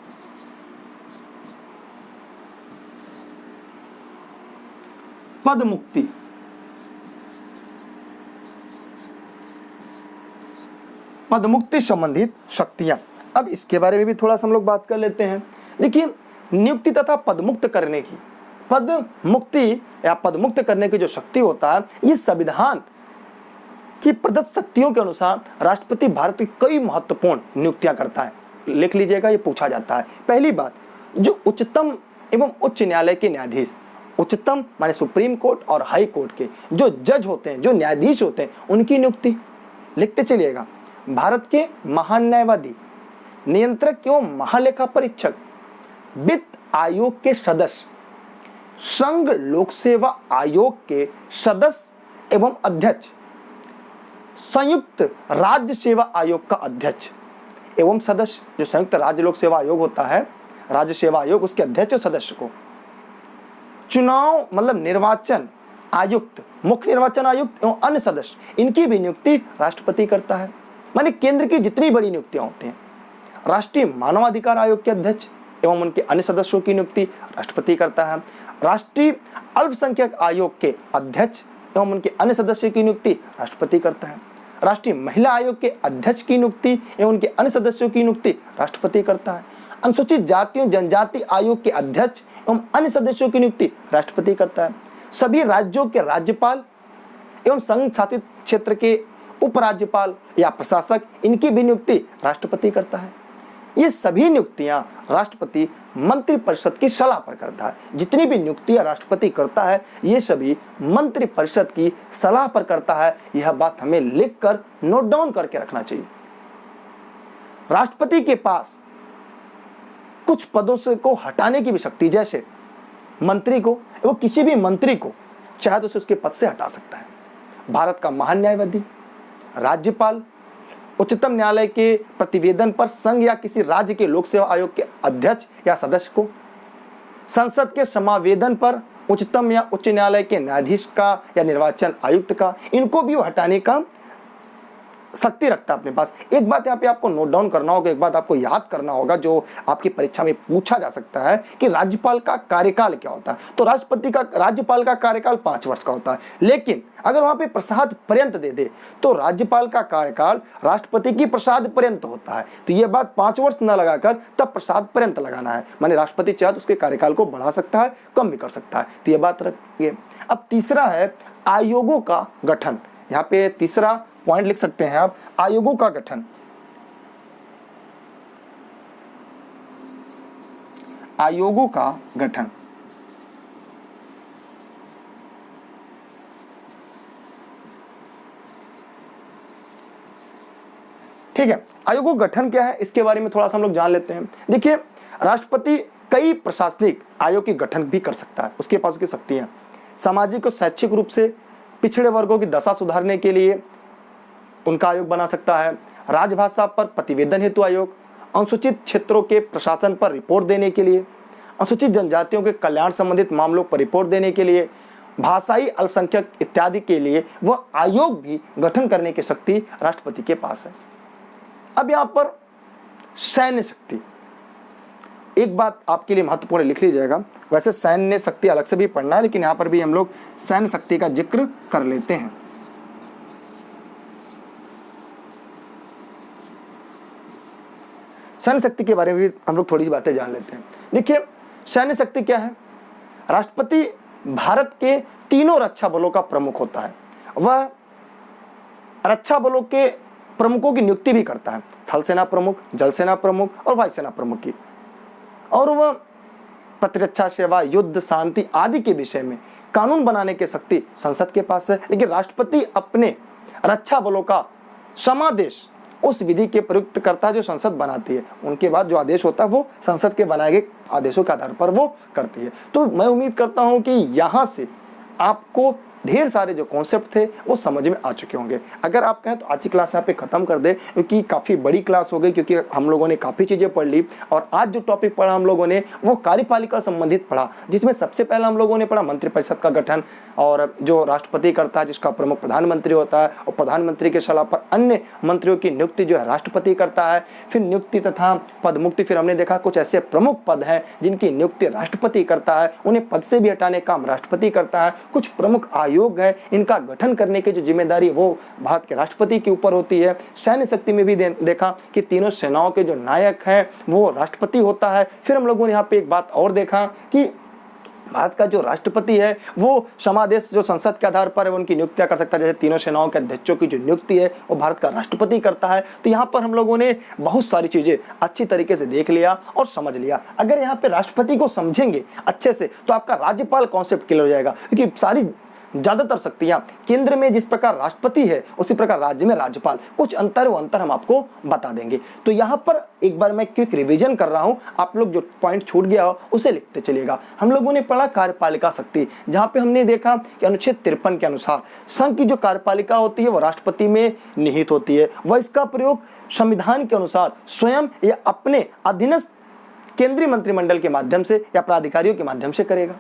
Speaker 1: पद मुक्ति। पद मुक्ति संबंधित शक्तियां। अब इसके बारे में भी थोड़ा सा हम लोग बात कर लेते हैं। देखिए, नियुक्ति तथा पद मुक्त करने की, पद मुक्ति या पद मुक्त करने की जो शक्ति होता है, ये संविधान की प्रदत्त शक्तियों के अनुसार राष्ट्रपति भारत की कई महत्वपूर्ण नियुक्तियां करता है। लिख लीजिएगा, ये पूछा जाता है। पहली बात, जो उच्चतम एवं उच्च न्यायालय के न्यायाधीश, उच्चतम माने सुप्रीम कोर्ट और हाई कोर्ट के जो जज होते हैं, जो न्यायाधीश होते हैं, उनकी नियुक्ति लिखते चलिएगा। भारत के महान न्यायवादी, नियंत्रक एवं महालेखा परीक्षक, वित्त आयोग के सदस्य, संघ लोक सेवा आयोग के सदस्य एवं अध्यक्ष, संयुक्त राज्य सेवा आयोग का अध्यक्ष एवं सदस्य। जो संयुक्त राज्य लोक सेवा आयोग होता है, राज्य सेवा आयोग, उसके अध्यक्ष और सदस्य को चुनाव मतलब निर्वाचन आयुक्त, मुख्य निर्वाचन आयुक्त एवं अन्य सदस्य, इनकी भी नियुक्ति राष्ट्रपति करता है। माने केंद्र की जितनी बड़ी नियुक्तियां होती हैं, राष्ट्रीय मानवाधिकार आयोग के अध्यक्ष एवं उनके अन्य सदस्यों की नियुक्ति राष्ट्रपति करता है। राष्ट्रीय अल्पसंख्यक आयोग के अध्यक्ष एवं उनके अन्य सदस्यों की नियुक्ति राष्ट्रपति करता है। राष्ट्रीय महिला आयोग के अध्यक्ष की नियुक्ति एवं उनके अन्य सदस्यों की नियुक्ति राष्ट्रपति करता है। अनुसूचित जाति एवं जनजाति आयोग के अध्यक्ष एवं अन्य सदस्यों की नियुक्ति राष्ट्रपति करता है। सभी राज्यों के राज्यपाल एवं संघ शासित क्षेत्र के उपराज्यपाल या प्रशासक, इनकी भी नियुक्ति राष्ट्रपति करता है। ये सभी नियुक्तियां राष्ट्रपति मंत्रिपरिषद की सलाह पर करता है। जितनी भी नियुक्तियां राष्ट्रपति करता है, ये सभी मंत्रिपरिषद की सलाह पर करता है। यह बात हमें लिखकर नोट डाउन करके रखना चाहिए। राष्ट्रपति के पास कुछ पदों से को हटाने की भी शक्ति, जैसे मंत्री को, वो किसी भी मंत्री को चाहे तो उसके पद से हटा सकता है। भारत का महान न्यायवादी, राज्यपाल, उच्चतम न्यायालय के प्रतिवेदन पर संघ या किसी राज्य के लोक सेवा आयोग के अध्यक्ष या सदस्य को, संसद के समावेदन पर उच्चतम या उच्च न्यायालय के न्यायाधीश का या निर्वाचन आयुक्त का, इनको भी हटाने का शक्ति रखता है अपने पास। एक बात यहाँ पे आपको नोट डाउन करना होगा, एक बात आपको याद करना होगा जो आपकी परीक्षा में पूछा जा सकता है कि राज्यपाल का कार्यकाल क्या होता है। तो राज्यपाल का कार्यकाल 5 वर्ष का होता है, लेकिन अगर वहां पे प्रसाद पर्यंत दे दे तो राज्यपाल का कार्यकाल राष्ट्रपति की प्रसाद पर्यंत होता है। तो ये बात 5 वर्ष न लगाकर तब प्रसाद पर्यंत लगाना है, माने राष्ट्रपति चाहे तो उसके कार्यकाल को बढ़ा सकता है, कम भी कर सकता है। तो ये बात रखिए। अब तीसरा है आयोगों का गठन। यहाँ पे तीसरा पॉइंट लिख सकते हैं आप, आयोगों का गठन। आयोगों का गठन, ठीक है। आयोगों का गठन क्या है इसके बारे में थोड़ा सा हम लोग जान लेते हैं। देखिए, राष्ट्रपति कई प्रशासनिक आयोग के गठन भी कर सकता है, उसके पास उसकी शक्तियां। सामाजिक और शैक्षिक रूप से पिछड़े वर्गों की दशा सुधारने के लिए उनका आयोग बना सकता है। राजभाषा पर प्रतिवेदन हेतु आयोग, अनुसूचित क्षेत्रों के प्रशासन पर रिपोर्ट देने के लिए, अनुसूचित जनजातियों के कल्याण संबंधित मामलों पर रिपोर्ट देने के लिए, भाषाई अल्पसंख्यक इत्यादि के लिए वह आयोग भी गठन करने की शक्ति राष्ट्रपति के पास है। अब यहाँ पर सैन्य शक्ति, एक बात आपके लिए महत्वपूर्ण लिख लीजिएगा। वैसे सैन्य शक्ति अलग से भी पढ़ना है, लेकिन यहाँ पर भी हम लोग सैन्य शक्ति का जिक्र कर लेते हैं। सैन्य शक्ति के बारे में भी हम लोग थोड़ी सी बातें जान लेते हैं। देखिए, सैन्य शक्ति क्या है? राष्ट्रपति भारत के तीनों रक्षा बलों का प्रमुख होता है। वह रक्षा बलों के प्रमुखों की नियुक्ति भी करता है, थल सेना प्रमुख, जल सेना प्रमुख और वायु सेना प्रमुख की। और वह प्रतिरक्षा सेवा, युद्ध, शांति आदि के विषय में कानून बनाने की शक्ति संसद के पास है। लेकिन राष्ट्रपति अपने रक्षा बलों का समादेश उस विधि के प्रयुक्त करता है जो संसद बनाती है। उनके बाद जो आदेश होता है वो संसद के बनाए गए आदेशों के आधार पर वो करती है। तो मैं उम्मीद करता हूं कि यहाँ से आपको ढेर सारे जो कॉन्सेप्ट थे वो समझ में आ चुके होंगे। अगर आप कहें तो आज की क्लास यहाँ पे खत्म कर दे, क्योंकि काफ़ी बड़ी क्लास हो गई, क्योंकि हम लोगों ने काफ़ी चीज़ें पढ़ ली। और आज जो टॉपिक पढ़ा हम लोगों ने वो कार्यपालिका संबंधित पढ़ा, जिसमें सबसे पहला हम लोगों ने पढ़ा मंत्रिपरिषद का गठन, और जो राष्ट्रपति करता है जिसका प्रमुख प्रधानमंत्री होता है, और प्रधानमंत्री के सलाह पर अन्य मंत्रियों की नियुक्ति जो है राष्ट्रपति करता है। फिर नियुक्ति तथा पद मुक्ति, फिर हमने देखा कुछ ऐसे प्रमुख पद हैं जिनकी नियुक्ति राष्ट्रपति करता है, उन्हें पद से भी हटाने का काम राष्ट्रपति करता है। कुछ प्रमुख आयोग है, इनका गठन करने की जो जिम्मेदारी वो भारत के राष्ट्रपति के ऊपर होती है। सैन्य शक्ति में भी देखा कि तीनों सेनाओं के जो नायक हैं वो राष्ट्रपति होता है। फिर हम लोगों ने यहाँ पे एक बात और देखा कि भारत का जो राष्ट्रपति है वो समादेश जो संसद के आधार पर है उनकी नियुक्तियां कर सकता है। जैसे तीनों सेनाओं के अध्यक्षों की जो नियुक्ति है वो भारत का राष्ट्रपति करता है। तो यहाँ पर हम लोगों ने बहुत सारी चीजें अच्छी तरीके से देख लिया और समझ लिया। अगर यहाँ पे राष्ट्रपति को समझेंगे अच्छे से तो आपका राज्यपाल कॉन्सेप्ट क्लियर हो जाएगा, क्योंकि सारी ज्यादातर शक्तियां केंद्र में जिस प्रकार राष्ट्रपति है उसी प्रकार राज्य में राज्यपाल। कुछ अंतर वो अंतर हम आपको बता देंगे। तो यहाँ पर एक बार मैं क्विक रिवीजन कर रहा हूँ, आप लोग जो पॉइंट छूट गया हो उसे लिखते चलिएगा। हम लोगों ने पढ़ा कार्यपालिका शक्ति, जहाँ पे हमने देखा कि अनुच्छेद 53 के अनुसार संघ की जो कार्यपालिका होती है वो राष्ट्रपति में निहित होती है। वह इसका प्रयोग संविधान के अनुसार स्वयं या अपने अधीनस्थ केंद्रीय मंत्रिमंडल के माध्यम से या प्राधिकारियों के माध्यम से करेगा।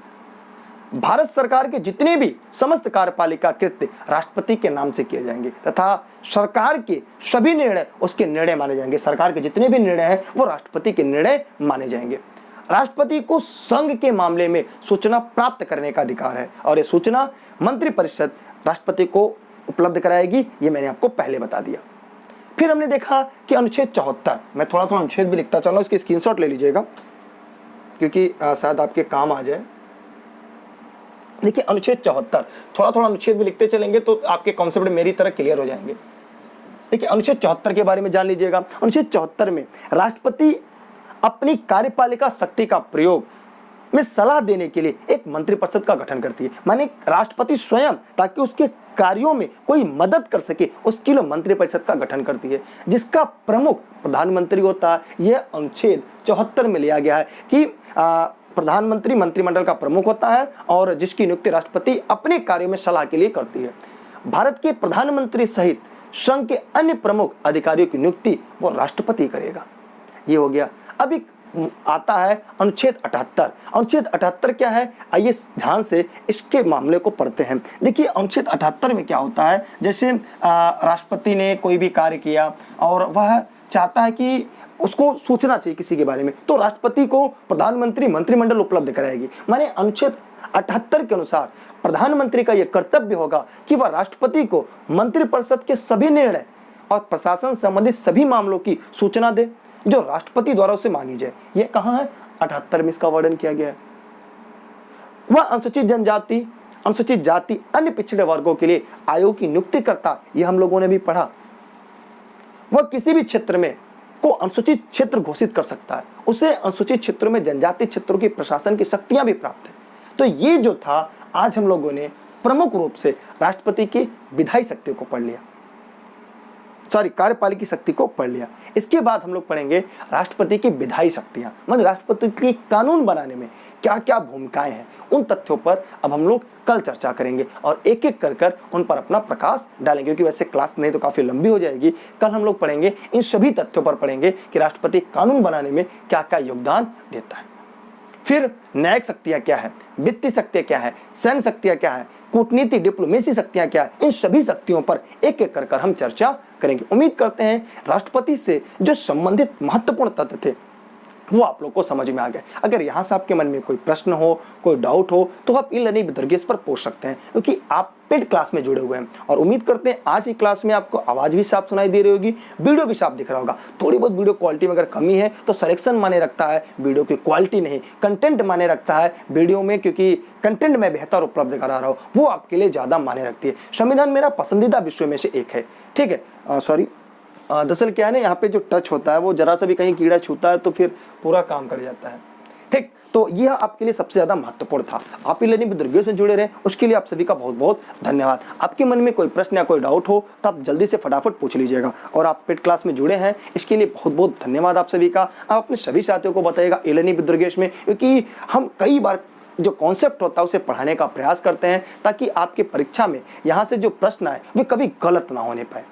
Speaker 1: भारत सरकार के जितने भी समस्त कार्यपालिका कृत्य राष्ट्रपति के नाम से किए जाएंगे तथा सरकार के सभी निर्णय उसके निर्णय माने जाएंगे। सरकार के जितने भी निर्णय हैं वो राष्ट्रपति के निर्णय माने जाएंगे। राष्ट्रपति को संघ के मामले में सूचना प्राप्त करने का अधिकार है और ये सूचना मंत्रिपरिषद राष्ट्रपति को उपलब्ध कराएगी, ये मैंने आपको पहले बता दिया। फिर हमने देखा कि अनुच्छेद 74, मैं थोड़ा थोड़ा अनुच्छेद भी लिखता चल रहा हूँ, इसकी स्क्रीनशॉट ले लीजिएगा क्योंकि शायद आपके काम आ जाए। देखिए अनुच्छेद 74, थोड़ा थोड़ा अनुच्छेद भी लिखते चलेंगे तो आपके कॉन्सेप्ट मेरी तरह क्लियर हो जाएंगे। देखिए अनुच्छेद 74 के बारे में जान लीजिएगा। अनुच्छेद 74 में राष्ट्रपति अपनी कार्यपालिका शक्ति का प्रयोग में सलाह देने के लिए एक मंत्रिपरिषद का गठन करती है। माने राष्ट्रपति स्वयं ताकि उसके कार्यों में कोई मदद कर सके उसके लिए मंत्रिपरिषद का गठन करती है, जिसका प्रमुख प्रधानमंत्री होता है। यह अनुच्छेद 74 में लिया गया है कि प्रधानमंत्री मंत्रिमंडल का प्रमुख होता है और जिसकी नियुक्ति राष्ट्रपति अपने कार्यों में सलाह के लिए करती है। भारत के प्रधानमंत्री सहित संघ के अन्य प्रमुख अधिकारियों की नियुक्ति वो राष्ट्रपति करेगा। ये हो गया। अब एक आता है अनुच्छेद 78। अनुच्छेद 78 क्या है, आइए ध्यान से इसके मामले को पढ़ते हैं। देखिए अनुच्छेद 78 में क्या होता है, जैसे राष्ट्रपति ने कोई भी कार्य किया और वह चाहता है कि उसको सूचना चाहिए किसी के बारे में, तो राष्ट्रपति को प्रधानमंत्री मंत्रिमंडल उपलब्ध कराएगी। माने अनुच्छेद 78 के अनुसार प्रधानमंत्री का यह कर्तव्य होगा कि वह राष्ट्रपति को मंत्रिपरिषद के सभी निर्णय और प्रशासन संबंधित सभी मामलों की सूचना दे जो राष्ट्रपति द्वारा उसे मांगी जाए। यह कहाँ है, 78 में इसका वर्णन किया गया है। वह अनुसूचित जनजाति, अनुसूचित जाति, अन्य पिछड़े वर्गों के लिए आयोग की नियुक्ति करता, यह हम लोगों ने भी पढ़ा। वह किसी भी क्षेत्र में को अनुसूचित क्षेत्र घोषित कर सकता है, उसे अनुसूचित क्षेत्रों में जनजातीय क्षेत्रों की प्रशासन की शक्तियां भी प्राप्त है। तो ये जो था, आज हम लोगों ने प्रमुख रूप से राष्ट्रपति की विधायी शक्ति को पढ़ लिया, कार्यपालिकी शक्ति को पढ़ लिया। इसके बाद हम लोग पढ़ेंगे राष्ट्रपति की विधायी शक्तियां, मतलब राष्ट्रपति की कानून बनाने में क्या क्या भूमिकाएं हैं। उन तथ्यों पर अब हम लोग कल चर्चा करेंगे और एक एक कर उन पर अपना प्रकाश डालेंगे, क्योंकि वैसे क्लास नहीं तो काफी लंबी हो जाएगी। कल हम लोग पढ़ेंगे, इन सभी तथ्यों पर पढ़ेंगे कि राष्ट्रपति कानून बनाने में क्या क्या योगदान देता है। फिर न्यायिक शक्तियां क्या है, वित्तीय शक्तियां क्या है, सैन्य शक्तियां क्या है, कूटनीति डिप्लोमेसी शक्तियां क्या है, इन सभी शक्तियों पर एक एक कर हम चर्चा करेंगे। उम्मीद करते हैं राष्ट्रपति से जो संबंधित महत्वपूर्ण तथ्य थे वो आप लोग को समझ में आ गए। अगर यहाँ से आपके मन में कोई प्रश्न हो, कोई डाउट हो, तो आप ई-लर्निंग विद दुर्गेश पर पूछ सकते हैं, क्योंकि आप पेड क्लास में जुड़े हुए हैं। और उम्मीद करते हैं आज की क्लास में आपको आवाज़ भी साफ सुनाई दे रही होगी, वीडियो भी साफ दिख रहा होगा। थोड़ी बहुत वीडियो क्वालिटी में अगर कमी है तो सिलेक्शन माने रखता है, वीडियो की क्वालिटी नहीं, कंटेंट माने रखता है वीडियो में, क्योंकि कंटेंट में बेहतर उपलब्ध करा रहा हूँ वो आपके लिए ज़्यादा माने रखती है। संविधान मेरा पसंदीदा विषय में से एक है, ठीक है। सॉरी, दरअसल क्या है ना, यहाँ पे जो टच होता है वो जरा सा भी कहीं कीड़ा छूता है तो फिर पूरा काम कर जाता है, ठीक। तो यह आपके लिए सबसे ज्यादा महत्वपूर्ण था। आप ई-लर्निंग विद दुर्गेश में जुड़े रहे, उसके लिए आप सभी का बहुत बहुत धन्यवाद। आपके मन में कोई प्रश्न या कोई डाउट हो तो आप जल्दी से फटाफट पूछ लीजिएगा। और आप पेड क्लास में जुड़े हैं, इसके लिए बहुत बहुत धन्यवाद आप सभी का। आप अपने सभी साथियों को बताइएगा ई-लर्निंग विद दुर्गेश में, क्योंकि हम कई बार जो कॉन्सेप्ट होता है उसे पढ़ाने का प्रयास करते हैं ताकि आपके परीक्षा में यहाँ से जो प्रश्न आए वे कभी गलत ना होने पाए।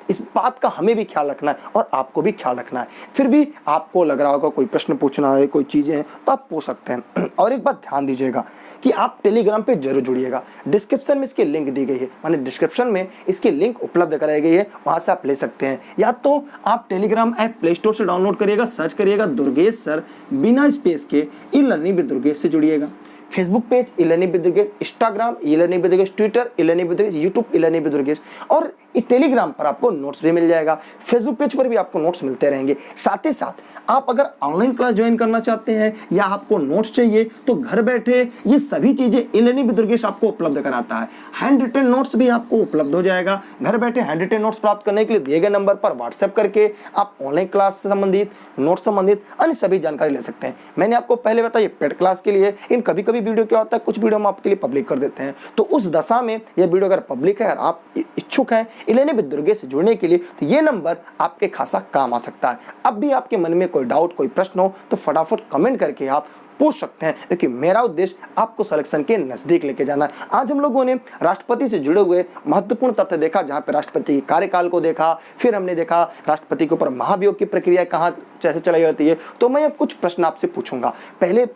Speaker 1: इस बात का हमें भी ख्याल रखना है और आपको भी ख्याल रखना है। फिर भी आपको लग रहा होगा कोई प्रश्न पूछना है, कोई चीज़ें हैं, तो आप पूछ सकते हैं। और एक बात ध्यान दीजिएगा कि आप टेलीग्राम पे जरूर जुड़िएगा। डिस्क्रिप्शन में इसकी लिंक दी गई है, माने डिस्क्रिप्शन में इसकी लिंक उपलब्ध कराई गई है, वहाँ से आप ले सकते हैं। या तो आप टेलीग्राम ऐप प्ले स्टोर से डाउनलोड करिएगा, सर्च करिएगा दुर्गेश सर बिना स्पेस के, ई-लर्निंग विद दुर्गेश से जुड़िएगा। Facebook page e-learning with Durgesh, Instagram e-learning with Durgesh, Twitter e-learning with Durgesh, YouTube e-learning with Durgesh. और टेलीग्राम पर आपको नोट्स भी मिल जाएगा, फेसबुक पेज पर भी आपको नोट्स मिलते रहेंगे। साथ ही साथ आप अगर ऑनलाइन क्लास ज्वाइन करना चाहते हैं या आपको नोट्स चाहिए तो घर बैठे ये सभी चीजें ई-लर्निंग विद दुर्गेश आपको उपलब्ध कराता है। हैंड रिटन नोट्स भी आपको उपलब्ध हो जाएगा। घर बैठे हैंड रिटन नोट्स प्राप्त करने के लिए दिए गए नंबर पर व्हाट्सएप करके आप ऑनलाइन क्लास से संबंधित, नोट्स संबंधित अन्य सभी जानकारी ले सकते हैं। मैंने आपको पहले बताया पेड क्लास के लिए इन कभी कभी वीडियो क्या होता है, कुछ वीडियो हम आपके लिए पब्लिक कर देते हैं, तो उस दशा में यह वीडियो अगर पब्लिक है और आप इच्छुक हैं ई-लर्निंग विद दुर्गेश से जुड़ने के लिए, तो ये नंबर आपके खासा काम आ सकता है। अब भी आपके मन में कोई डाउट, कोई प्रश्न हो तो फटाफट कमेंट करके आप पूछ सकते हैं, क्योंकि मेरा उद्देश्य आपको सिलेक्शन के नजदीक लेके जाना है। आज हम लोगों ने राष्ट्रपति से जुड़े हुए महत्वपूर्ण तथ्य देखा, जहां पे राष्ट्रपति के कार्यकाल को देखा, फिर हमने देखा राष्ट्रपति के ऊपर महाभियोग की प्रक्रिया कहां कैसे चलाई जाती है। तो मैं अब कुछ प्रश्न आपसे पूछूंगा। पहले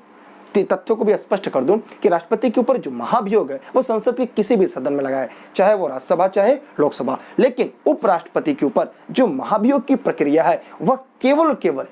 Speaker 1: तथ्यों को भी स्पष्ट कर दूं कि राष्ट्रपति के ऊपर जो महाभियोग है वो संसद के किसी भी सदन में लगाए, चाहे वो राज्यसभा चाहे लोकसभा, लेकिन उपराष्ट्रपति के ऊपर जो महाभियोग की प्रक्रिया है वह केवल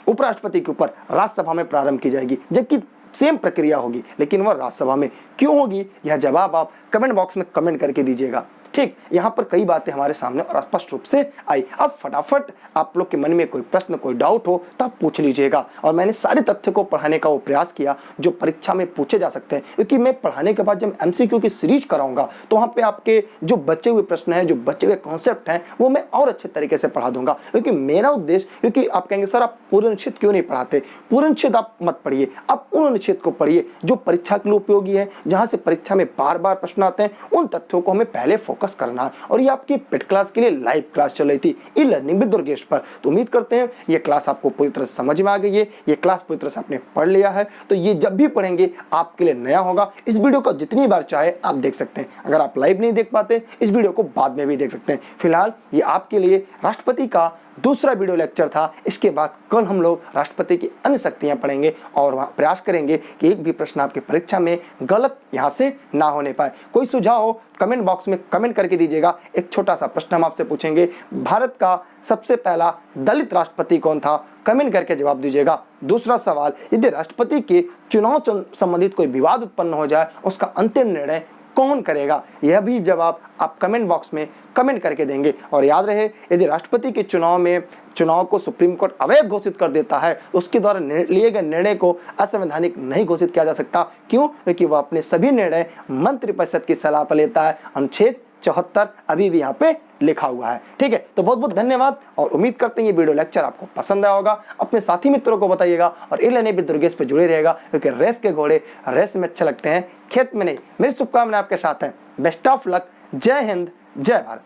Speaker 1: उपराष्ट्रपति के ऊपर राज्यसभा में प्रारंभ की जाएगी, जबकि सेम प्रक्रिया होगी लेकिन वह राज्यसभा में क्यों होगी, यह जवाब आप कमेंट बॉक्स में कमेंट करके दीजिएगा। ठीक, यहाँ पर कई बातें हमारे सामने और स्पष्ट रूप से आई। अब फटाफट आप लोग के मन में कोई प्रश्न, कोई डाउट हो तो आप पूछ लीजिएगा। और मैंने सारे तथ्य को पढ़ाने का वो प्रयास किया जो परीक्षा में पूछे जा सकते हैं, क्योंकि मैं पढ़ाने के बाद जब MCQ की सीरीज कराऊंगा तो वहाँ पे आपके जो बचे हुए प्रश्न हैं, जो बचे हुए कॉन्सेप्ट हैं, वो मैं और अच्छे तरीके से पढ़ा दूंगा। क्योंकि मेरा उद्देश्य, क्योंकि आप कहेंगे सर आप पूर्ण अनुच्छेद क्यों नहीं पढ़ाते, पूर्ण अनुच्छेद आप मत पढ़िए, आप उन अनुच्छेद को पढ़िए जो परीक्षा के लिए उपयोगी है, जहाँ से परीक्षा में बार बार प्रश्न आते हैं। उन तथ्यों को हमें पहले फोकस फोकस करना है। और ये आपकी पेड क्लास के लिए लाइव क्लास चल रही थी ई लर्निंग विद दुर्गेश पर। तो उम्मीद करते हैं ये क्लास आपको पूरी तरह समझ में आ गई है, ये क्लास पूरी तरह से आपने पढ़ लिया है। तो ये जब भी पढ़ेंगे आपके लिए नया होगा। इस वीडियो को जितनी बार चाहे आप देख सकते हैं। अगर आप लाइव नहीं देख पाते इस वीडियो को बाद में भी देख सकते हैं। फिलहाल ये आपके लिए राष्ट्रपति का दूसरा वीडियो लेक्चर था। इसके बाद कल हम लोग राष्ट्रपति की अन्य शक्तियां पढ़ेंगे और वहाँ प्रयास करेंगे कि एक भी प्रश्न आपकी परीक्षा में गलत यहाँ से ना होने पाए। कोई सुझाव हो कमेंट बॉक्स में कमेंट करके दीजिएगा। एक छोटा सा प्रश्न हम आपसे पूछेंगे, भारत का सबसे पहला दलित राष्ट्रपति कौन था? कमेंट करके जवाब दीजिएगा। दूसरा सवाल, यदि राष्ट्रपति के चुनाव संबंधित कोई विवाद उत्पन्न हो जाए उसका अंतिम निर्णय कौन करेगा? यह भी जवाब आप कमेंट बॉक्स में कमेंट करके देंगे। और याद रहे, यदि राष्ट्रपति के चुनाव को सुप्रीम कोर्ट अवैध घोषित कर देता है तो उसके द्वारा लिए गए निर्णय को असंवैधानिक नहीं घोषित किया जा सकता। क्यों? क्योंकि वह अपने सभी निर्णय मंत्रिपरिषद की सलाह पर लेता है। अनुच्छेद 74 अभी भी यहाँ पे लिखा हुआ है। ठीक है, तो बहुत बहुत धन्यवाद और उम्मीद करते हैं ये वीडियो लेक्चर आपको पसंद आया होगा। अपने साथी मित्रों को बताइएगा और ई लर्निंग विद दुर्गेश पे जुड़े रहेगा, क्योंकि रेस के घोड़े रेस में अच्छे लगते हैं, खेत में नहीं। मेरी शुभकामनाएं आपके साथ हैं। Best of luck. जय हिंद, जय भारत।